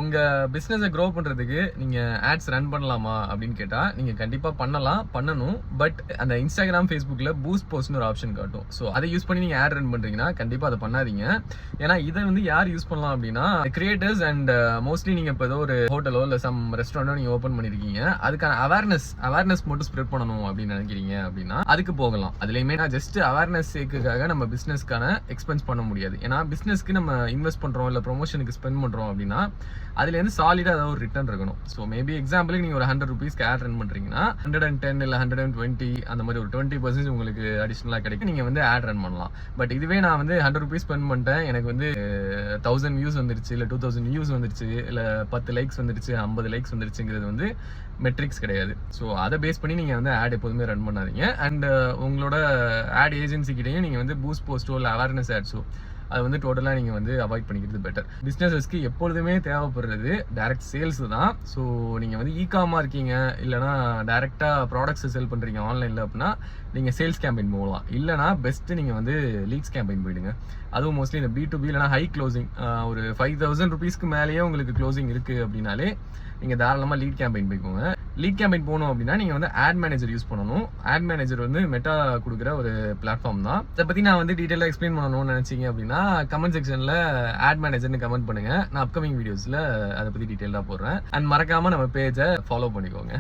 உங்கள் பிஸ்னஸை க்ரோ பண்ணுறதுக்கு நீங்கள் ஆட்ஸ் ரன் பண்ணலாமா அப்படின்னு கேட்டால் நீங்கள் கண்டிப்பாக பண்ணணும். பட் அந்த இன்ஸ்டாகிராம் ஃபேஸ்புக்கில் பூஸ்ட் போஸ்ட்னு ஒரு ஆப்ஷன் காட்டும். ஸோ அதை யூஸ் பண்ணி நீங்கள் ஆட் ரன் பண்ணுறீங்கன்னா கண்டிப்பாக அதை பண்ணாதீங்க. ஏன்னா இதை வந்து யார் யூஸ் பண்ணலாம் அப்படின்னா கிரியேட்டர்ஸ் அண்ட் மோஸ்ட்லி நீங்கள் இப்போ ஏதோ ஒரு ஹோட்டலோ இல்லை சம் ரெஸ்டாரண்டோ நீங்கள் ஓப்பன் பண்ணியிருக்கீங்க, அதுக்கான அவேர்னஸ் மட்டும் ஸ்ப்ரெட் பண்ணணும் அப்படின்னு நினைக்கிறீங்க அப்படின்னா அதுக்கு போகலாம். அதுலேயுமே நான் ஜஸ்ட் அவேர்னஸ் சேக்குக்காக நம்ம பிஸ்னஸ்க்கான எக்ஸ்பென்ஸ் பண்ண முடியாது. ஏன்னா பிஸ்னஸ்க்கு நம்ம இன்வெஸ்ட் பண்ணுறோம் இல்லை ப்ரொமோஷனுக்கு ஸ்பெண்ட் பண்ணுறோம் அப்படின்னா அதுலேருந்து சாலிடாக ஏதாவது ஒரு ரிட்டர்ன் இருக்கணும். ஸோ மேபி எக்ஸாம்பிளுக்கு நீங்கள் ஒரு 100 rupeesக்கு ஆட் ரன் பண்ணுறீங்கன்னா 110 இல்லை 120 அந்த மாதிரி ஒரு 20% உங்களுக்கு அடிஷ்னலாக கிடைக்கும். நீங்கள் வந்து ஆட் ரன் பண்ணலாம். பட் இதுவே நான் வந்து 100 rupees ஸ்பெண்ட் பண்ணிட்டேன், எனக்கு வந்து 1000 views வந்துருச்சு, இல்லை 2000 views வந்துருச்சு, இல்லை 10 likes வந்துருச்சு, 50 likes வந்துருச்சுங்கிறது வந்து மெட்ரிக்ஸ் கிடையாது. ஸோ அதை பேஸ் பண்ணி நீங்கள் வந்து ஆட் எப்போதுமே ரன் பண்ணாதீங்க. அண்ட் உங்களோட ஆட் ஏஜென்சிக்கிட்டையும் நீங்கள் வந்து பூஸ்ட் போஸ்ட்டோ இல்லை அவேர்னஸ் ஆட்ஸோ அது வந்து டோட்டலாக நீங்கள் வந்து அவாய்ட் பண்ணிக்கிறது பெட்டர். பிஸ்னஸஸ்க்கு எப்பொழுதுமே தேவைப்படுறது டைரக்ட் சேல்ஸ் தான். ஸோ நீங்கள் வந்து இகாமாக இருக்கீங்க, இல்லைனா டைரெக்டாக ப்ராடக்ட்ஸை செல் பண்ணுறீங்க ஆன்லைனில் அப்படின்னா நீங்கள் சேல்ஸ் கேம்பெயின் போகலாம். இல்லைனா பெஸ்ட்டு நீங்கள் வந்து லீட்ஸ் கேம்பெயின் போயிடுங்க. அதுவும் மோஸ்ட்லி இந்த B2B இல்லைனா ஹை க்ளோசிங் ஒரு 5000 rupeesக்கு மேலேயே உங்களுக்கு க்ளோசிங் இருக்குது அப்படின்னாலே நீங்கள் தாராளமாக லீட் கேம்பெயின் போய்க்கோங்க. லீட் கேம்பெயின் போகணும் அப்படின்னா நீங்கள் வந்து ஆட் மேனேஜர் யூஸ் பண்ணணும். ஆட் மேனேஜர் வந்து மெட்டா கொடுக்குற ஒரு பிளாட்ஃபார்ம் தான். இதை பற்றி நான் வந்து டீட்டெயிலாக எக்ஸ்பிளைன் பண்ணணும்னு நினச்சிங்க அப்படின்னா கமெண்ட் செக்ஷனில் ஆட் மேனேஜர்னு கமெண்ட் பண்ணுங்கள். நான் அப்கமிங் வீடியோஸில் அதை பற்றி டீட்டெயிலாக போடுறேன். அண்ட் மறக்காமல் நம்ம பேஜை ஃபாலோ பண்ணிக்கோங்க.